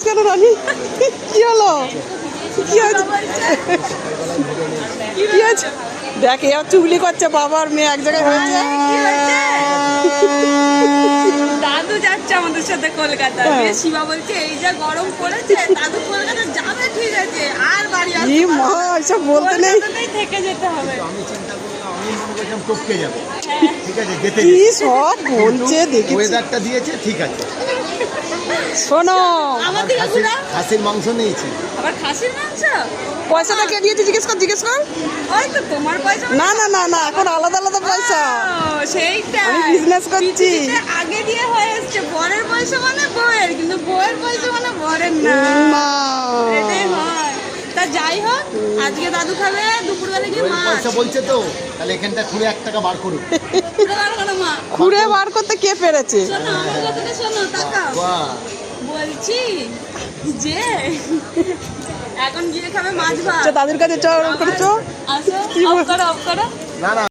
কেন রানী? কি হলো? কি হয়েছে? কি হয়েছে? দেখ এ চুগলি করছে, বাবার মেয়ে এক জায়গায় হয়েছে। দাদু যাচ্ছে আমাদের সাথে কলকাতা। শিবা বলছে এই যা গরম পড়েছে, দাদু কলকাতা যাবে, ঠিক আছে, আর বাড়ি আসতে মা এসব বলতে নেই, থেকে যেতে হবে। আমি চিন্তা করলাম, আমি মনে করছিলাম টপকে যাবে, ঠিক আছে, যেতে কি সব বলছে দেখি। ওয়েদারটা দিয়েছে, ঠিক আছে। শোনো, আমার দিকে ঘুরা। খাসির মাংস নিয়েছি। আবার খাসির মাংস? পয়সাটা কে দিয়েছে জিজ্ঞেস কর, জিজ্ঞেস কর। ওই তো তোমার পয়সা। না না না না, এখন আলাদা আলাদা পয়সা। সেইটা আমি বিজনেস করছি। আগে দিয়ে হয়ে এসছে, বরের পয়সা মানে বউয়ের, কিন্তু বউয়ের পয়সা মানে বরের না। না এটাই হয়। তা যাই হোক, আজকে দাদু খাবে দুপুরবেলা গিয়ে ওই মাছ। পয়সা বলছে তো, তাহলে এখানটা খুঁড়ে 1 টাকা বার করুন। পুরো বার করো মা। ঘুরে বার করতে কে পেরেছে? শোনো আমার কথাটা শোনো, তাকাও। বাহ, বলছি যে এখন গিয়ে খাবে মাছ ভাত। দাদুর কাছে চল করেছো। আসো, অফ করো, অফ করো। না না